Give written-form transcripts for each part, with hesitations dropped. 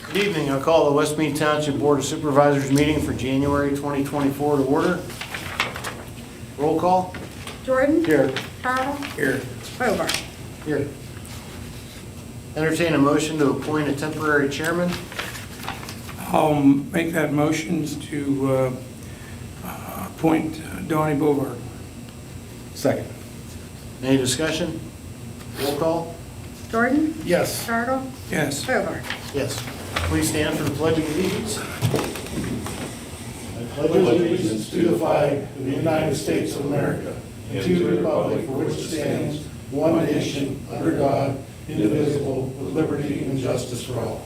Good evening. I call the West Mead Township Board of Supervisors meeting for January 2024 to order. Roll call. Jordan. Here. Carl. Here. Hobart. Here. Entertain a motion to appoint a temporary chairman. I'll make that motion to appoint Donnie Bovard. Second. Any discussion? Roll call. Jordan. Yes. Carl. Yes. Hobart. Yes. Please stand for the Pledge of Allegiance. I pledge allegiance to the flag of the United States of America and to the republic for which it stands, one nation, under God, indivisible, with liberty and justice for all.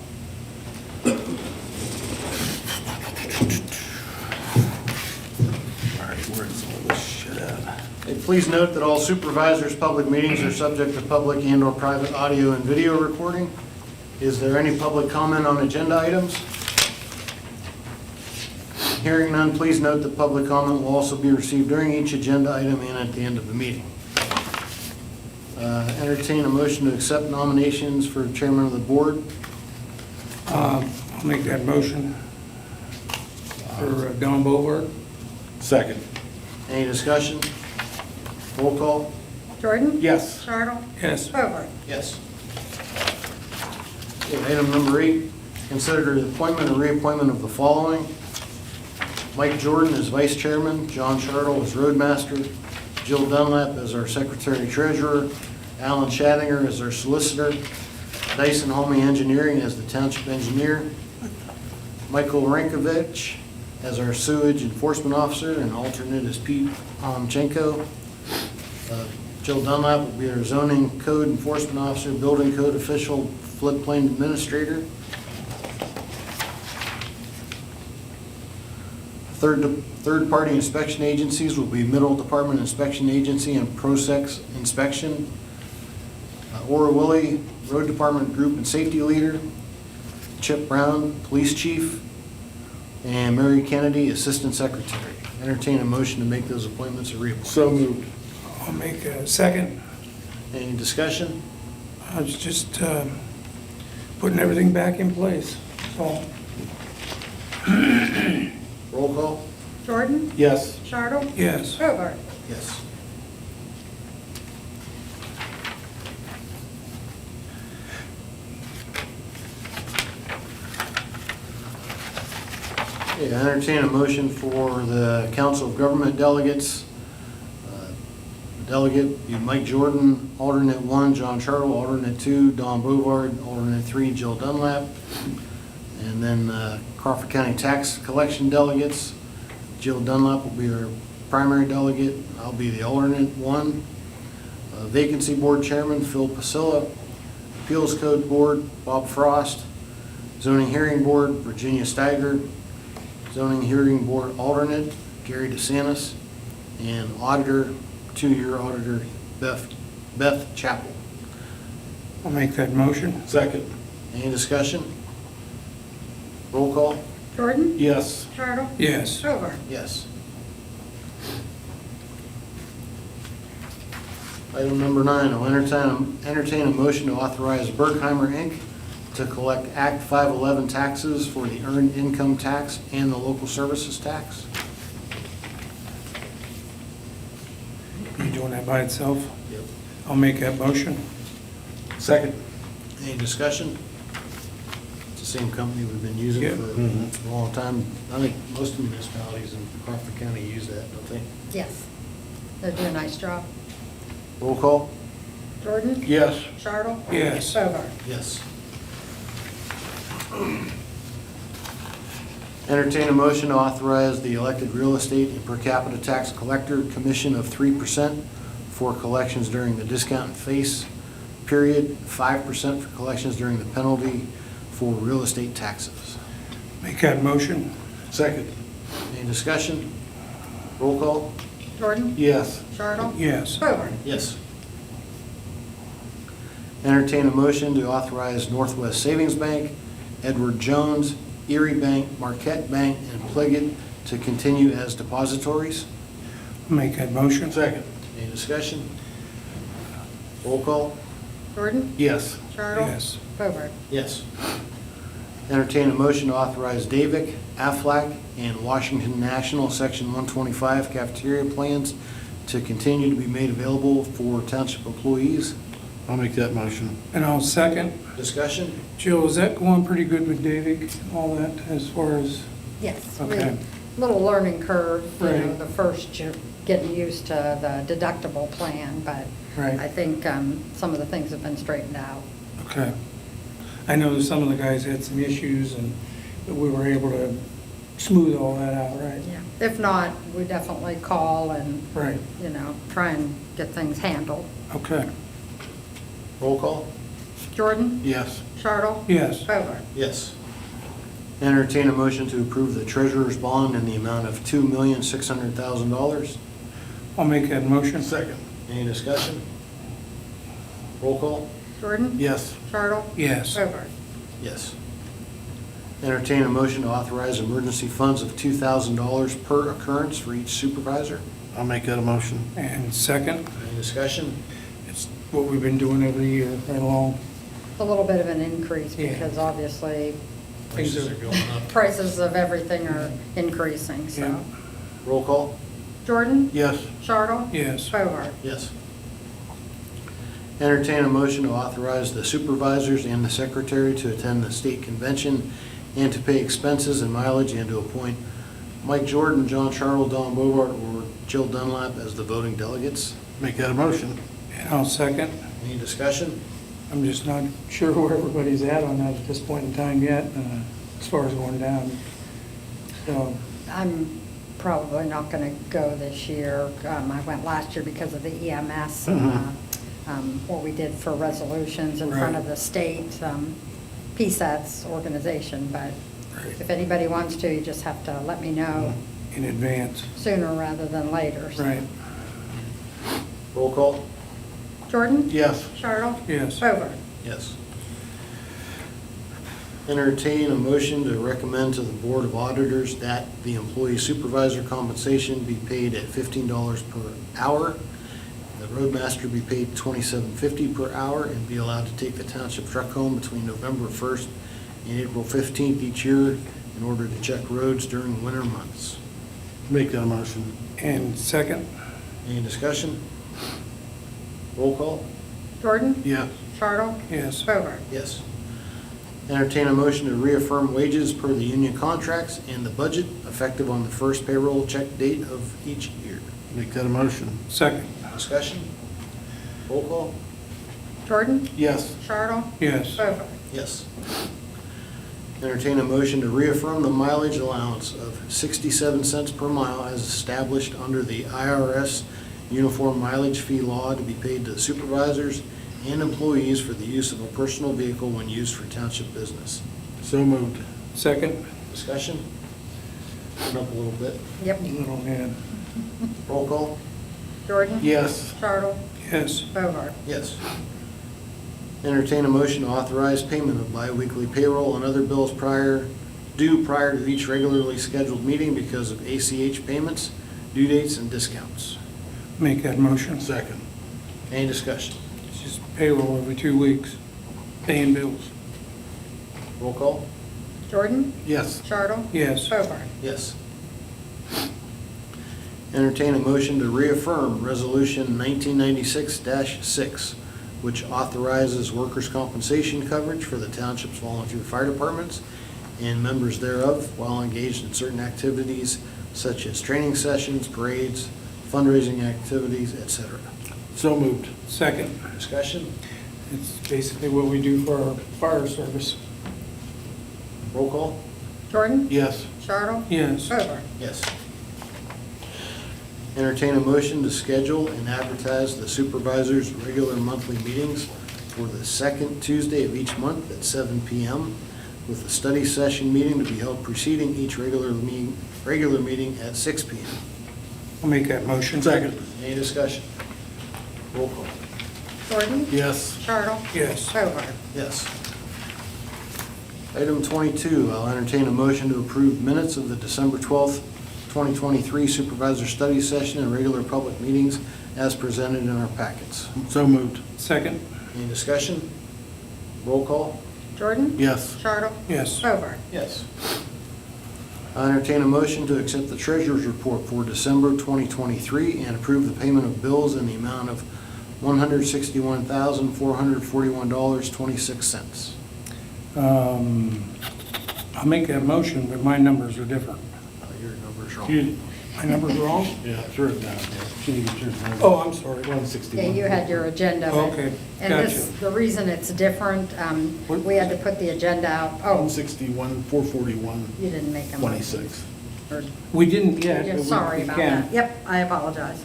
All right, where's all this shit at? Hey, please note that all supervisors' public meetings are subject to public and/or private audio and video recording. Is there any public comment on agenda items? Hearing none, please note that public comment will also be received during each agenda item and at the end of the meeting. Entertain a motion to accept nominations for chairman of the board. I'll make that motion for Don Bovard. Second. Any discussion? Roll call. Jordan. Yes. Carl. Yes. Hobart. Yes. Okay, item number 8, consider the appointment and reappointment of the following. Mike Jordan as vice chairman, John Chartle as roadmaster, Jill Dunlap as our secretary treasurer, Alan Shaddinger as our solicitor, Dyson Homey Engineering as the township engineer, Michael Rankovich as our sewage enforcement officer, and alternate is Pete Palmchenko. Jill Dunlap will be our zoning code enforcement officer, building code official, floodplain administrator. Third-party inspection agencies will be Middle Department Inspection Agency and Prosex Inspection. Ora Willie, Road Department Group and Safety Leader. Chip Brown, Police Chief. And Mary Kennedy, Assistant Secretary. Entertain a motion to make those appointments a reappointment. So moved. I'll make a second. Any discussion? I was just putting everything back in place. So, Roll call? Jordan. Yes. Carl. yes. Hobart. Yes. Okay, I entertain a motion for the Council of Government Delegates. Delegate be Mike Jordan, alternate 1, John Chartle, alternate 2, Don Bovard, alternate 3, Jill Dunlap. And then Crawford County Tax Collection Delegates. Jill Dunlap will be our primary delegate. I'll be the alternate 1. Vacancy Board Chairman, Phil Pasilla. Appeals Code Board, Bob Frost. Zoning Hearing Board, Virginia Steiger. Zoning Hearing Board alternate, Gary DeSantis. And auditor, 2-year auditor, Beth Chappell. I'll make that motion. Second. Any discussion? Roll call? Jordan. Yes. Carl. Yes. Hobart. Yes. Item number 9, I'll entertain a motion to authorize Berkheimer, Inc. to collect Act 511 taxes for the earned income tax and the local services tax. You doing that by itself? Yep. I'll make that motion. Second. Any discussion? It's the same company we've been using Yeah. for a long time. I think most municipalities in Crawford County use that, don't they? Yes. They do a nice job. Roll call? Jordan. Yes. Carl. Yes. Hobart. Yes. Entertain a motion to authorize the elected real estate and per capita tax collector commission of 3% for collections during the discount and face period, 5% for collections during the penalty for real estate taxes. Make that motion. Second. Any discussion? Roll call? Jordan. Yes. Carl. Yes. Hobart. Yes. Entertain a motion to authorize Northwest Savings Bank, Edward Jones, Erie Bank, Marquette Bank, and Pliget to continue as depositories. Make that motion. Second. Any discussion? Roll call? Jordan. Yes. Carl. Yes. Hobart. Yes. Entertain a motion to authorize Davic, Aflac, and Washington National Section 125 cafeteria plans to continue to be made available for township employees. I'll make that motion. And I'll second. Discussion? Jill, is that going pretty good with Davic, all that, as far as, Yes. Okay. Little learning curve, Right. the first year, getting used to the deductible plan, but Right. I think some of the things have been straightened out. okay. I know that some of the guys had some issues, and but we were able to smooth all that out, right? Yeah. If not, we definitely call and, Right, try and get things handled. okay. Roll call? Jordan? Yes. Chartle? Yes, Bovard? Yes. Entertain a motion to approve the treasurer's bond in the amount of $2,600,000. I'll make that motion. Second. Any discussion? Roll call? Jordan? Yes. Chartle? Yes, Bovard? Yes. Entertain a motion to authorize emergency funds of $2,000 per occurrence for each supervisor. I'll make that a motion. and second, Any discussion? it's what we've been doing every year, right along. A little bit of an increase Yeah. because obviously Things are going up. prices of everything are increasing, so. Yeah. Roll call? Jordan? Yes. Chartle? Yes, Bovard? Yes. Entertain a motion to authorize the supervisors and the secretary to attend the state convention and to pay expenses and mileage and to appoint Mike Jordan, John Chartle, Don Bovard, or Jill Dunlap as the voting delegates. Make that a motion. and I'll second. Any discussion? I'm just not sure where everybody's at on that at this point in time yet, as far as going down. So, I'm probably not going to go this year. I went last year because of the EMS, what we did for resolutions in front of Right. the state PSATS organization, but Right. if anybody wants to, you just have to let me know in advance, sooner rather than later. So. right, Roll call? Jordan? Yes. Chartle? yes. Bovard? Yes. Entertain a motion to recommend to the Board of Auditors that the employee supervisor compensation be paid at $15 per hour, the roadmaster be paid $27.50 per hour, and be allowed to take the township truck home between November 1st and April 15th each year in order to check roads during winter months. Make that a motion. And second, Any discussion? Roll call? Jordan? Yes. Chartle? yes. Bovard? Yes. Entertain a motion to reaffirm wages per the union contracts and the budget effective on the first payroll check date of each year. Make that a motion. Second, Discussion? Roll call? Jordan? Yes. Chartle? yes. Bovard? Yes. Entertain a motion to reaffirm the mileage allowance of 67 cents per mile as established under the IRS Uniform Mileage Fee Law to be paid to supervisors and employees for the use of a personal vehicle when used for township business. So moved. Second, Discussion? Turn up a little bit. Yep. little man, Roll call? Jordan? Yes. Chartle? yes. Bovard? Yes. Entertain a motion to authorize payment of biweekly payroll and other bills due prior to each regularly scheduled meeting because of ACH payments, due dates, and discounts. Make that motion. Second. Any discussion? It's just payroll every 2 weeks, paying bills. Roll call? Jordan? Yes. Chartle? Yes, Bovard? Yes. Entertain a motion to reaffirm Resolution 1996-6, which authorizes workers' compensation coverage for the township's volunteer fire departments and members thereof while engaged in certain activities such as training sessions, parades, fundraising activities, etc. So moved. second, Discussion? it's basically what we do for our fire service. Roll call? Jordan? Yes. Chartle? Yes, Bovard? Yes. Entertain a motion to schedule and advertise the supervisors' regular monthly meetings for the second Tuesday of each month at 7 p.m., with a study session meeting to be held preceding each regular meeting at 6 p.m. I'll make that motion. Second. Any discussion? Roll call. Jordan? Yes. Chartle? Yes, Bovard? Yes. Item 22, I'll entertain a motion to approve minutes of the December 12th, 2023 supervisor study session and regular public meetings as presented in our packets. So moved. second, Any discussion? Roll call? Jordan? Yes. Charles? Yes. Bovard? Yes. I entertain a motion to accept the treasurer's report for December 2023 and approve the payment of bills in the amount of $161,441.26. I'll make that motion, but my numbers are different. Your number's wrong. My numbers wrong? Yeah, throw it down. Oh, I'm sorry. 161. Yeah, you had your agenda. but- Okay, And this, gotcha. the reason it's different, we had to put the agenda out. Oh, 161, 441, you didn't make a motion. 26. Or- We didn't yet. Yeah, but sorry we about can. that. Yep, I apologize.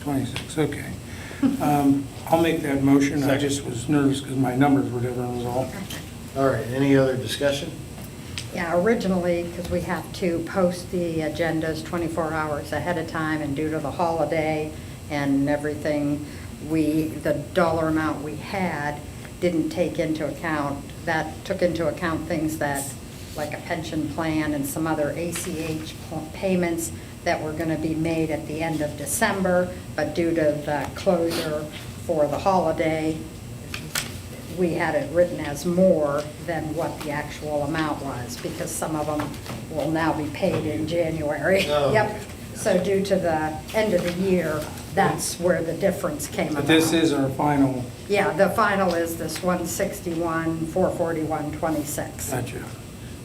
26, okay. I'll make that motion. I just was nervous because my numbers were different was all. All right, any other discussion? Yeah, originally, because we have to post the agendas 24 hours ahead of time, and due to the holiday and everything, the dollar amount we had didn't take into account, that took into account things that, like a pension plan and some other ACH payments that were going to be made at the end of December, but due to the closure for the holiday, we had it written as more than what the actual amount was, because some of them will now be paid in January. Oh, Yep. okay. So due to the end of the year, that's where the difference came about. But this is our final, Yeah, the final is this 161, 441.26. gotcha.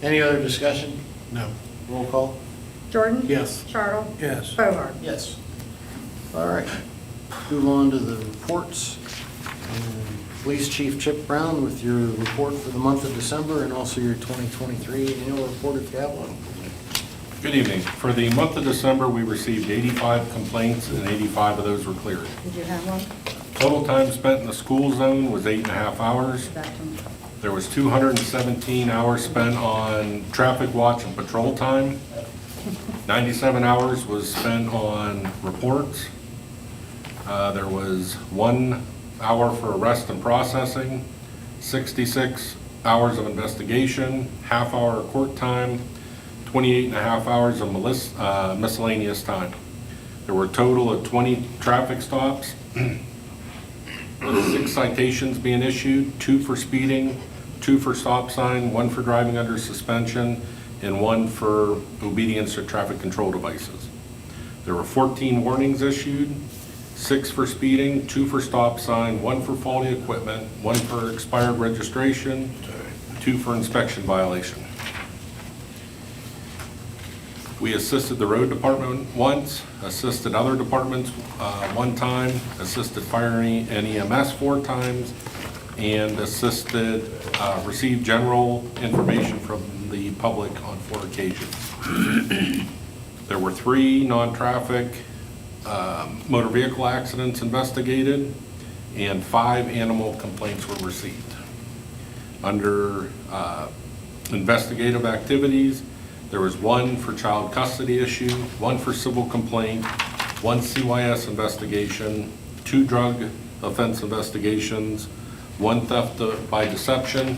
Any other discussion? No. Roll call? Jordan? Yes. Charles? Yes. Bovard? Yes. All right, move on to the reports. Police Chief Chip Brown with your report for the month of December and also your 2023 annual report if you have one. Good evening. For the month of December, we received 85 complaints, and 85 of those were cleared. Did you have one? Total time spent in the school zone was 8.5 hours. Back to me. There was 217 hours spent on traffic watch and patrol time. 97 hours was spent on reports. There was 1 hour for arrest and processing, 66 hours of investigation, half hour of court time, 28 and a half hours of miscellaneous time. There were a total of 20 traffic stops, with 6 citations being issued, 2 for speeding, 2 for stop sign, 1 for driving under suspension, and 1 for obedience to traffic control devices. There were 14 warnings issued, 6 for speeding, 2 for stop sign, 1 for faulty equipment, 1 for expired registration, 2 for inspection violation. We assisted the road department once, assisted other departments 1 time, assisted fire and EMS 4 times, and received general information from the public on 4 occasions. There were 3 non-traffic motor vehicle accidents investigated, and 5 animal complaints were received. Under investigative activities, there was 1 for child custody issue, 1 for civil complaint, 1 CYS investigation, 2 drug offense investigations, 1 theft by deception,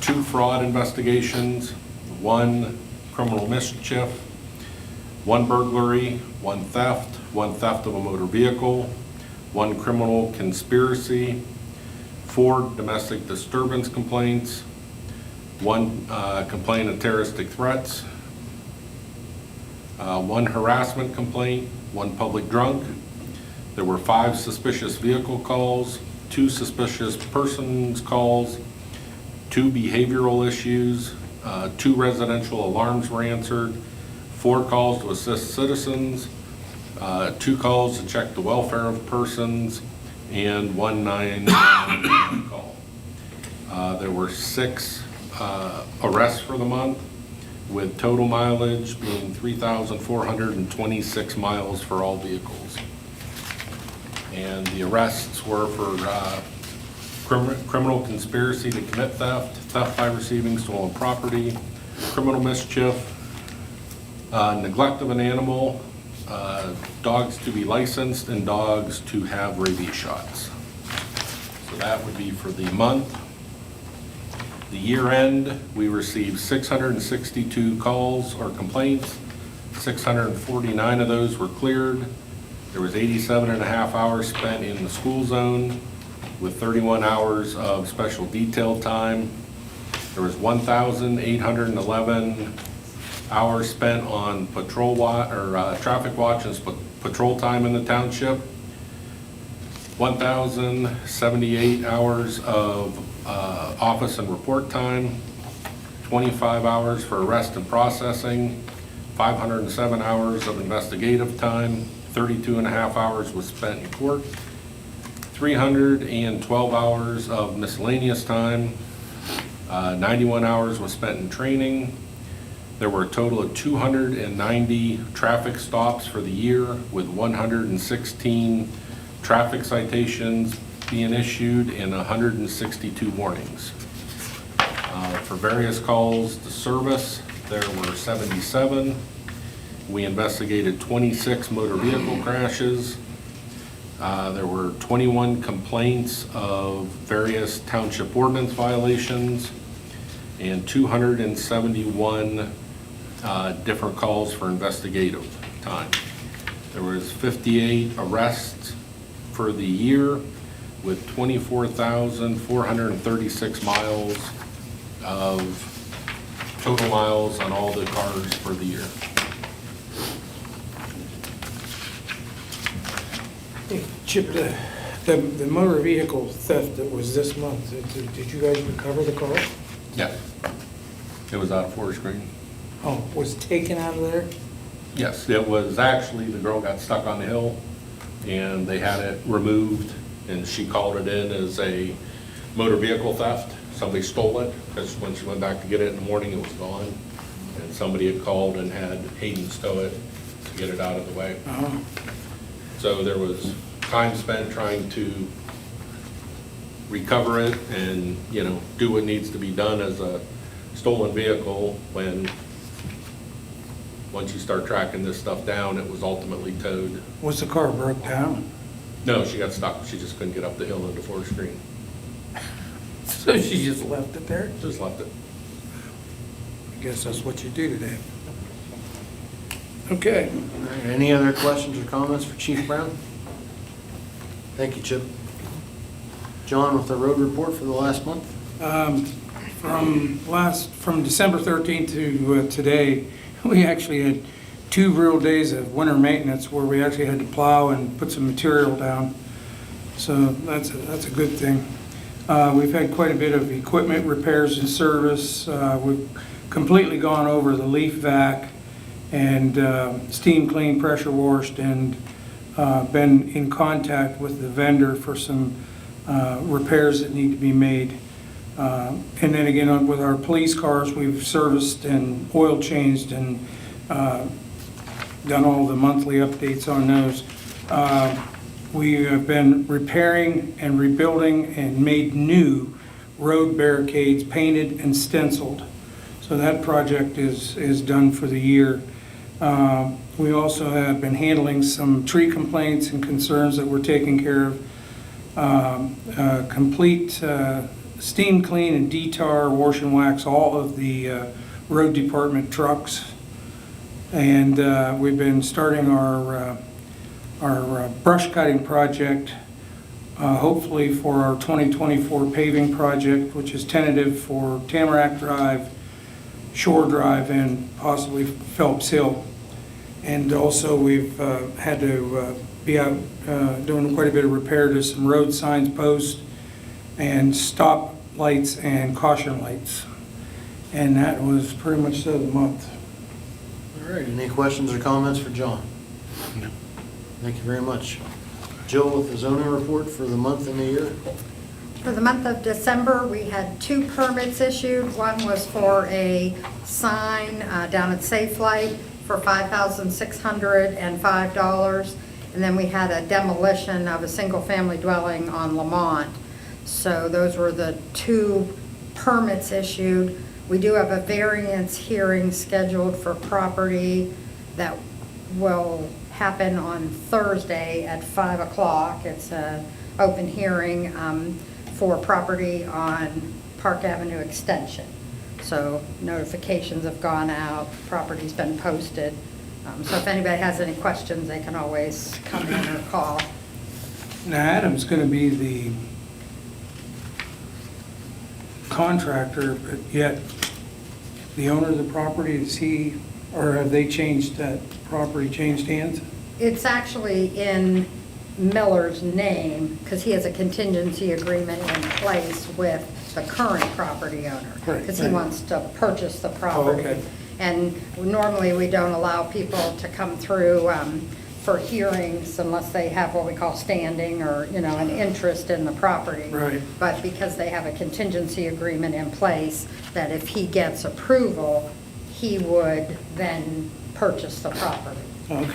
2 fraud investigations, 1 criminal mischief, 1 burglary, 1 theft, 1 theft of a motor vehicle, 1 criminal conspiracy, 4 domestic disturbance complaints, 1 complaint of terroristic threats, 1 harassment complaint, 1 public drunk. There were 5 suspicious vehicle calls, 2 suspicious persons calls, 2 behavioral issues, 2 residential alarms were answered, 4 calls to assist citizens, 2 calls to check the welfare of persons, and 1 911 call. There were 6 arrests for the month, with total mileage being 3,426 miles for all vehicles. And the arrests were for criminal conspiracy to commit theft, theft by receiving stolen property, criminal mischief, neglect of an animal, dogs to be licensed, and dogs to have rabies shots. So that would be for the month. The year end, we received 662 calls or complaints. 649 of those were cleared. There was 87 and a half hours spent in the school zone, with 31 hours of special detail time. There was 1,811 hours spent on traffic watch and patrol time in the township. 1,078 hours of office and report time. 25 hours for arrest and processing. 507 hours of investigative time. 32 and a half hours was spent in court. 312 hours of miscellaneous time. 91 hours was spent in training. There were a total of 290 traffic stops for the year, with 116 traffic citations being issued and 162 warnings. For various calls to service, there were 77. We investigated 26 motor vehicle crashes. There were 21 complaints of various township ordinance violations and 271 different calls for investigative time. There was 58 arrests for the year, with 24,436 miles of total miles on all the cars for the year. Hey, Chip, the motor vehicle theft that was this month, did you guys recover the car? Yeah. It was out of Forest Green. Oh, was taken out of there? Yes, it was actually, the girl got stuck on the hill and they had it removed, and she called it in as a motor vehicle theft. Somebody stole it, because when she went back to get it in the morning, it was gone. And somebody had called and had Hayden stow it to get it out of the way. Uh-huh. So there was time spent trying to recover it and, you know, do what needs to be done as a stolen vehicle when, once you start tracking this stuff down, it was ultimately towed. Was the car broke down? No, she got stuck. She just couldn't get up the hill into Forest Green. So she just left it there? Just left it. I guess that's what you do today. Okay. All right, any other questions or comments for Chief Brown? Thank you, Chip. John, with the road report for the last month? From December 13th to today, we actually had 2 real days of winter maintenance where we actually had to plow and put some material down. So that's a good thing. We've had quite a bit of equipment repairs and service. We've completely gone over the leaf vac and steam clean, pressure washed, and been in contact with the vendor for some repairs that need to be made. And then again, with our police cars, we've serviced and oil changed and done all the monthly updates on those. We have been repairing and rebuilding and made new road barricades, painted and stenciled. So that project is done for the year. We also have been handling some tree complaints and concerns that we're taking care of. Complete steam clean and detar, wash and wax all of the road department trucks. And we've been starting our brush cutting project, hopefully for our 2024 paving project, which is tentative for Tamarack Drive, Shore Drive, and possibly Phelps Hill. And also we've had to be out doing quite a bit of repair to some road signs, posts, and stop lights and caution lights. And that was pretty much the month. All right, any questions or comments for John? No. Thank you very much. Jill, with the zoning report for the month and the year? For the month of December, we had 2 permits issued. One was for a sign down at Safe Light for $5,605. And then we had a demolition of a single-family dwelling on Lamont. So those were the 2 permits issued. We do have a variance hearing scheduled for property that will happen on Thursday at 5 o'clock. It's an open hearing for property on Park Avenue Extension. So notifications have gone out, property's been posted. So if anybody has any questions, they can always come in or call. Now, Adam's going to be contractor, but yet the owner of the property, is he, or have they changed that property, changed hands? It's actually in Miller's name, because he has a contingency agreement in place with the current property owner. Right, Because he right. wants to purchase the property. okay. And normally, we don't allow people to come through for hearings unless they have what we call standing or, you know, an interest in the property. Right. But because they have a contingency agreement in place, that if he gets approval, he would then purchase the property. Okay.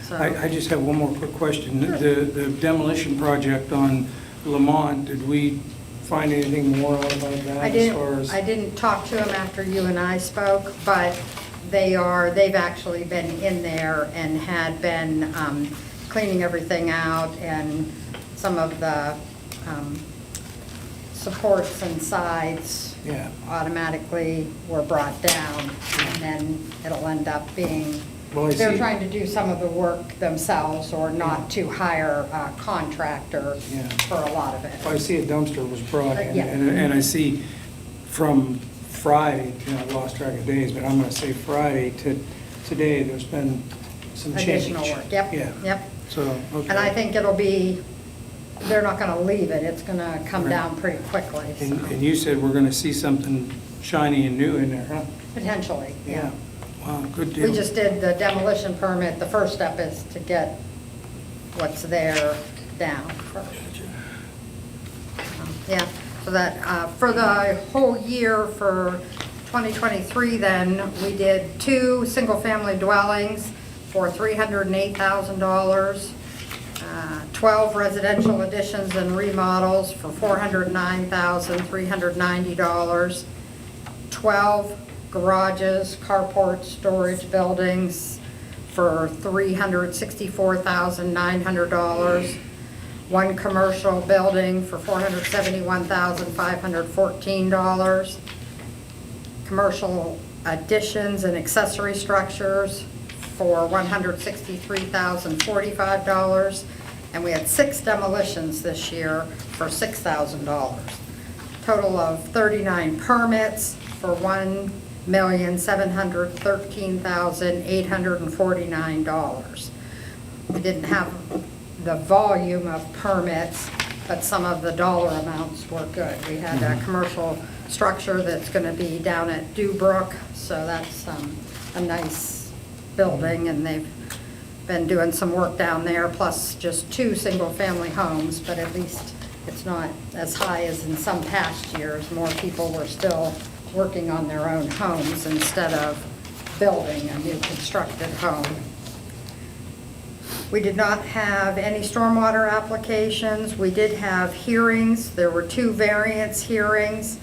So, I just have one more quick question. The demolition project on Lamont, did we find anything more out about that as far as? I didn't talk to him after you and I spoke, but they've actually been in there and had been cleaning everything out, and some of the supports and sides Yeah. automatically were brought down, and then it'll end up being, Well, I they're see- trying to do some of the work themselves or not to hire a contractor Yeah. for a lot of it. I see a dumpster was brought in, Yeah. and I see from Friday, I lost track of days, but I'm gonna say Friday to today, there's been some change. Additional work, yep, Yeah. yep. So, okay. And I think it'll be, they're not gonna leave it, it's gonna come Right. down pretty quickly, so, And you said we're gonna see something shiny and new in there, huh? potentially, yeah. Wow, good deal. We just did the demolition permit, the first step is to get what's there down first. Yeah, so that, for the whole year for 2023 then, we did 2 single-family dwellings for $308,000, 12 residential additions and remodels for $409,390, 12 garages, carports, storage buildings for $364,900, 1 commercial building for $471,514, commercial additions and accessory structures for $163,045, and we had 6 demolitions this year for $6,000. Total of 39 permits for $1,713,849. We didn't have the volume of permits, but some of the dollar amounts were good. We had a commercial structure that's going to be down at Dewbrook, so that's a nice building, and they've been doing some work down there, plus just 2 single-family homes, but at least it's not as high as in some past years. More people were still working on their own homes instead of building a new constructed home. We did not have any stormwater applications. We did have hearings. There were 2 variance hearings.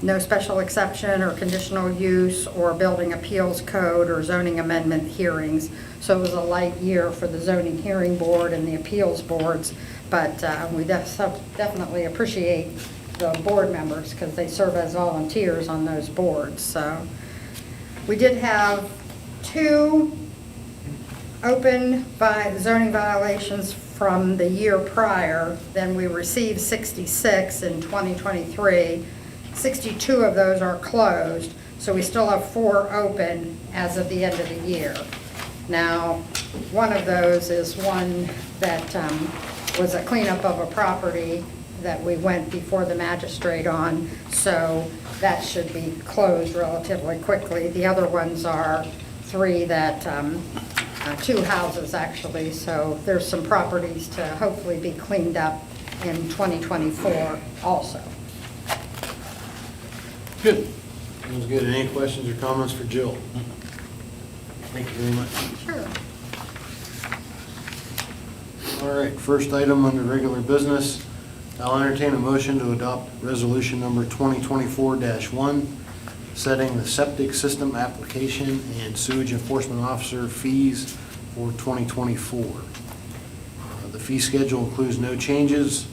No special exception or conditional use or building appeals code or zoning amendment hearings. So it was a light year for the zoning hearing board and the appeals boards, but we definitely appreciate the board members because they serve as volunteers on those boards. So we did have 2 open zoning violations from the year prior. Then we received 66 in 2023. 62 of those are closed, so we still have 4 open as of the end of the year. Now, one of those is one that was a cleanup of a property that we went before the magistrate on, so that should be closed relatively quickly. The other ones are 3 that 2 houses actually, so there's some properties to hopefully be cleaned up in 2024 also. Good. Sounds good. Any questions or comments for Jill? Thank you very much. Sure. All right, first item under regular business, I'll entertain a motion to adopt resolution number 2024-1, setting the septic system application and sewage enforcement officer fees for 2024. The fee schedule includes no changes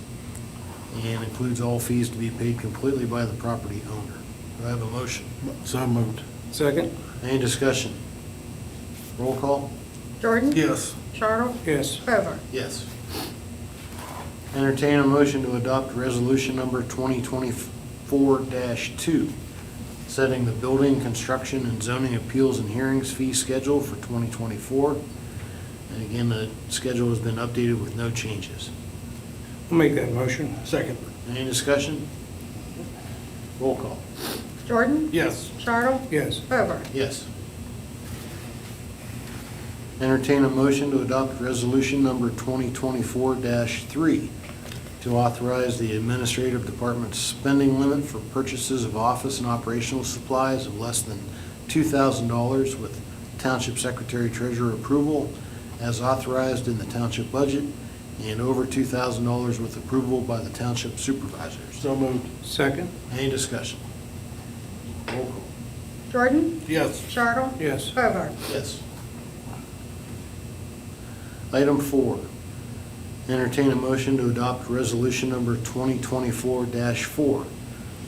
and includes all fees to be paid completely by the property owner. Do I have a motion? So moved. Second? Any discussion? Roll call? Jordan? Yes. Charles? Yes. Over. Yes. Entertain a motion to adopt resolution number 2024-2, 4-2, setting the building, construction, and zoning appeals and hearings fee schedule for 2024. And again, the schedule has been updated with no changes. I'll make that motion. Second. Any discussion? Roll call. Jordan? Yes. Charles? Yes. Hoover? Yes. Entertain a motion to adopt resolution number 2024-3 to authorize the administrative department's spending limit for purchases of office and operational supplies of less than $2,000 with Township Secretary Treasurer approval as authorized in the township budget and over $2,000 with approval by the Township Supervisors. So moved. Second? Any discussion? Roll call. Jordan? Yes. Charles? Yes. Hoover? Yes. Item 4, entertain a motion to adopt resolution number 2024-4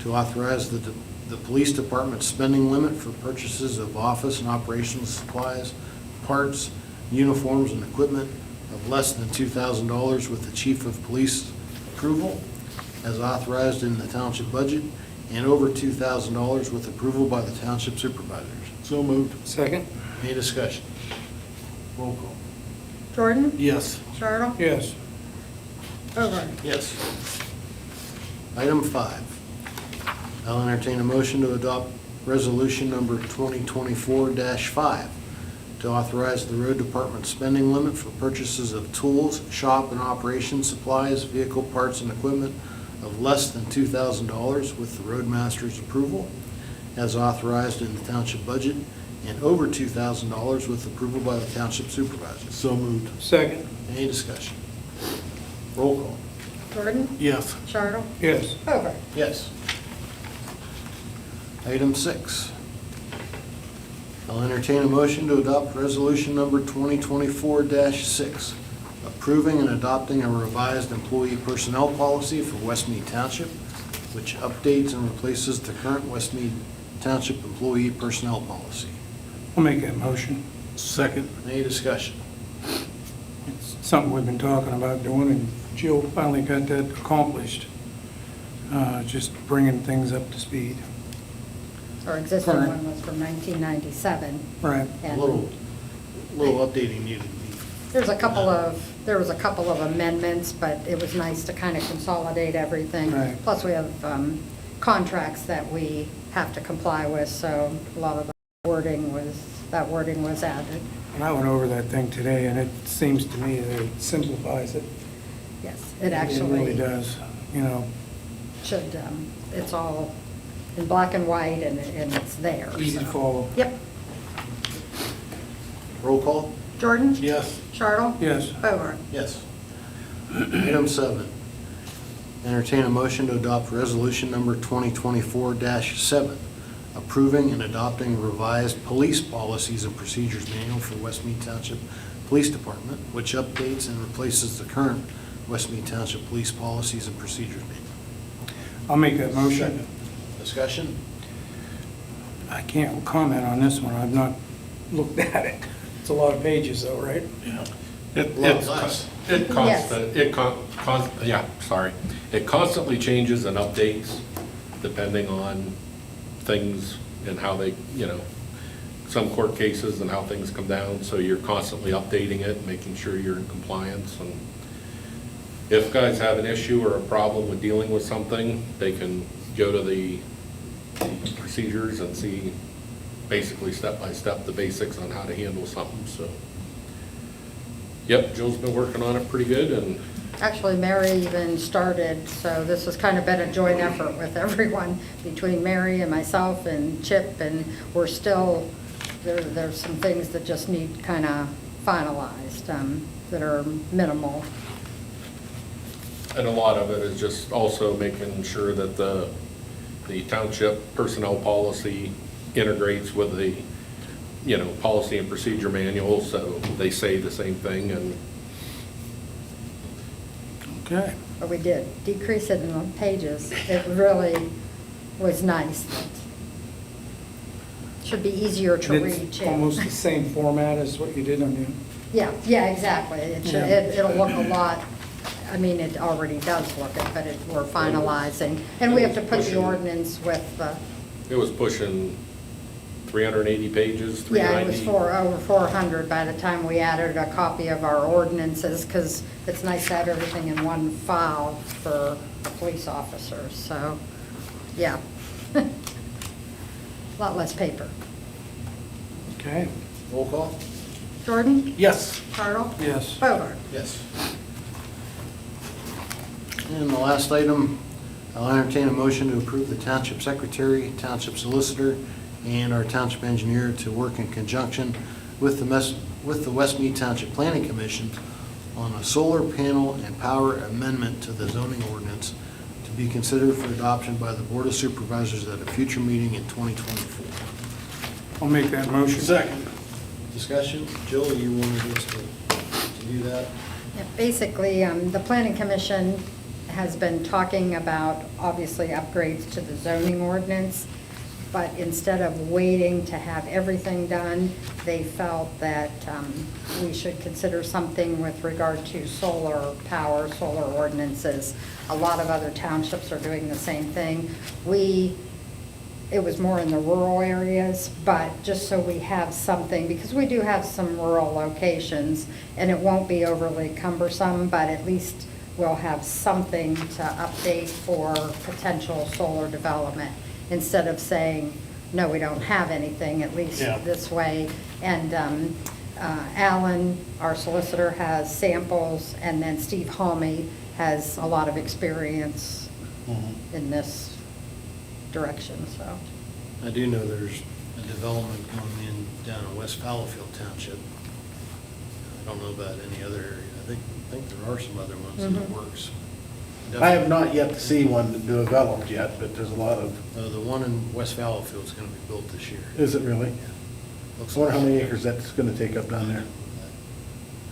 to authorize the police department's spending limit for purchases of office and operational supplies, parts, uniforms, and equipment of less than $2,000 with the chief of police approval as authorized in the township budget and over $2,000 with approval by the township supervisors. So moved. Second? Any discussion? Roll call. Jordan? Yes. Charles? Yes. Hoover? Yes. Item 5, I'll entertain a motion to adopt resolution number 2024-5 to authorize the road department spending limit for purchases of tools, shop and operation supplies, vehicle parts and equipment of less than $2,000 with the roadmaster's approval as authorized in the township budget and over $2,000 with approval by the township supervisors. So moved. Second? Any discussion? Roll call. Jordan? Yes. Charles? Yes. Hoover? Yes. Item 6, I'll entertain a motion to adopt resolution number 2024-6, approving and adopting a revised employee personnel policy for West Mead Township, which updates and replaces the current West Mead Township employee personnel policy. I'll make that motion. Second. Any discussion? It's something we've been talking about doing, and Jill finally got that accomplished. Just bringing things up to speed. Our existing Current. one was from 1997. Right. A And little updating needed to be. there was a couple of amendments, but it was nice to kind of consolidate everything. Right. Plus, we have contracts that we have to comply with, so a lot of the wording was added. And I went over that thing today, and it seems to me that it simplifies it. Yes, It really actually does, you know. should, it's all in black and white, and it's there. Easy to so. follow. Yep. Roll call? Jordan? Yes. Charles? Yes. Hoover? Yes. Item 7, entertain a motion to adopt resolution number 2024-7, approving and adopting revised police policies and procedures manual for West Mead Township Police Department, which updates and replaces the current West Mead Township Police Policies and Procedures manual. I'll make that motion. Second. Discussion? I can't comment on this one. I've not looked at it. It's a lot of pages though, right? Yeah. It Lot less. constantly changes and updates depending on things and how they, some court cases and how things come down, so you're constantly updating it, making sure you're in compliance. And if guys have an issue or a problem with dealing with something, they can go to the procedures and see basically step by step the basics on how to handle something, so. Yep, Jill's been working on it pretty good, and Actually, Mary even started, so this has kind of been a joint effort with everyone, between Mary and myself and Chip, and we're still, there's some things that just need kind of finalized, that are minimal. And a lot of it is just also making sure that the township personnel policy integrates with the, policy and procedure manual, so they say the same thing. And Okay. But we did decrease it in the pages. It really was nice. Should be easier to read, It's too. almost the same format as what you did on the, Yeah, exactly. It should, Yeah. it'll look a lot, I mean, it already does look it, but we're finalizing. And we have to put the ordinance with, It was pushing 380 pages, yeah, it was 390. over 400 by the time we added a copy of our ordinances, because it's nice to have everything in one file for police officers, so, yeah. A lot less paper. Okay. Roll call? Jordan? Yes. Charles? Yes. Bogart? Yes. And the last item, I'll entertain a motion to approve the township secretary, township solicitor, and our township engineer to work in conjunction with the West Mead Township Planning Commission on a solar panel and power amendment to the zoning ordinance to be considered for adoption by the Board of Supervisors at a future meeting in 2024. I'll make that motion. Second. Discussion? Jill, you wanted us to do that? Yeah, basically, the planning commission has been talking about, obviously, upgrades to the zoning ordinance, but instead of waiting to have everything done, they felt that we should consider something with regard to solar power, solar ordinances. A lot of other townships are doing the same thing. It was more in the rural areas, but just so we have something, because we do have some rural locations, and it won't be overly cumbersome, but at least we'll have something to update for potential solar development, instead of saying, no, we don't have anything, at least Yeah. this way. And Alan, our solicitor, has samples, and then Steve Halmy has a lot of experience in this direction, so. I do know there's a development going in down in West Fallowfield Township. I don't know about any other area. I think there are some other ones in the works. I have not yet seen one developed yet, but there's a lot of, The one in West Fallowfield is going to be built this year. is it really? Looks I wonder how like- many acres that's gonna take up down there.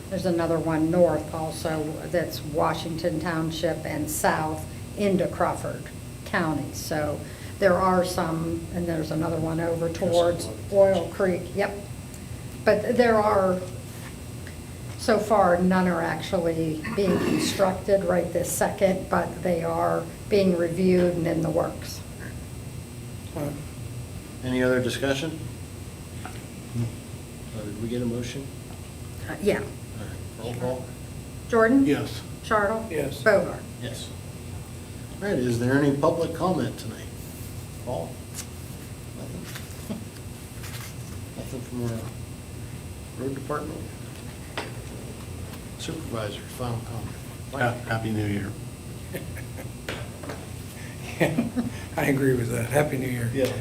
There's another one north also, that's Washington Township and south into Crawford County. So there are some, and there's another one over towards Oil Creek, yep. But there are, so far, none are actually being constructed right this second, but they are being reviewed and in the works. Any other discussion? Did we get a motion? Yeah. All right, roll call? Jordan? Yes. Charles? Yes. Bogart? Yes. All right, is there any public comment tonight? Paul? Nothing? Nothing from our road department? Supervisors, final comment? Happy New Year. I agree with that. Happy New Year. Yeah.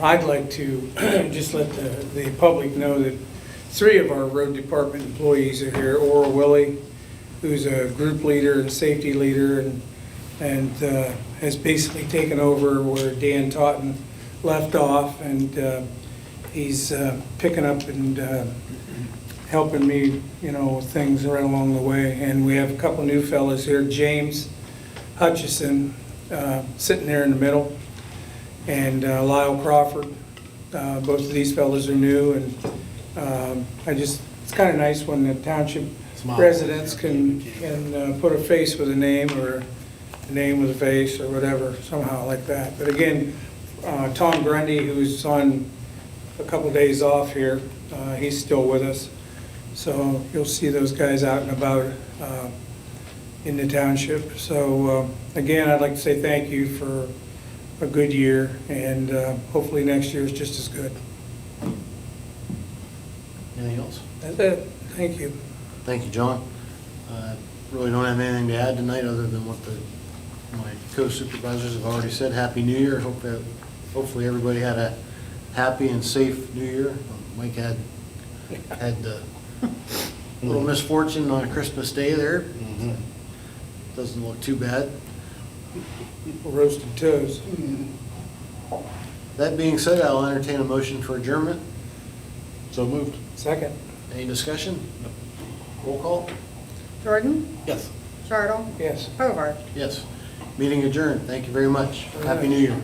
I'd like to just let the public know that 3 of our road department employees are here. Ora Willie, who's a group leader and safety leader, and has basically taken over where Dan Totten left off, and he's picking up and helping me, with things right along the way. And we have a couple new fellas here, James Hutchison, sitting there in the middle, and Lyle Crawford. Both of these fellas are new, and it's kind of nice when the township residents can put a face with a name, or a name with a face, or whatever, somehow like that. But again, Tom Grundy, who's on a couple days off here, he's still with us. So you'll see those guys out and about in the township. So again, I'd like to say thank you for a good year, and hopefully next year is just as good. Anything else? That's it. Thank you. Thank you, John. Really don't have anything to add tonight other than what my co-supervisors have already said. Happy New Year. Hopefully everybody had a happy and safe New Year. Mike had a little misfortune on Christmas Day there. Doesn't look too bad. Roasted toes. That being said, I'll entertain a motion for adjournment. So moved. Second. Any discussion? Roll call? Jordan? Yes. Charles? Yes. Bogart? Yes. Meeting adjourned. Thank you very much. Happy New Year.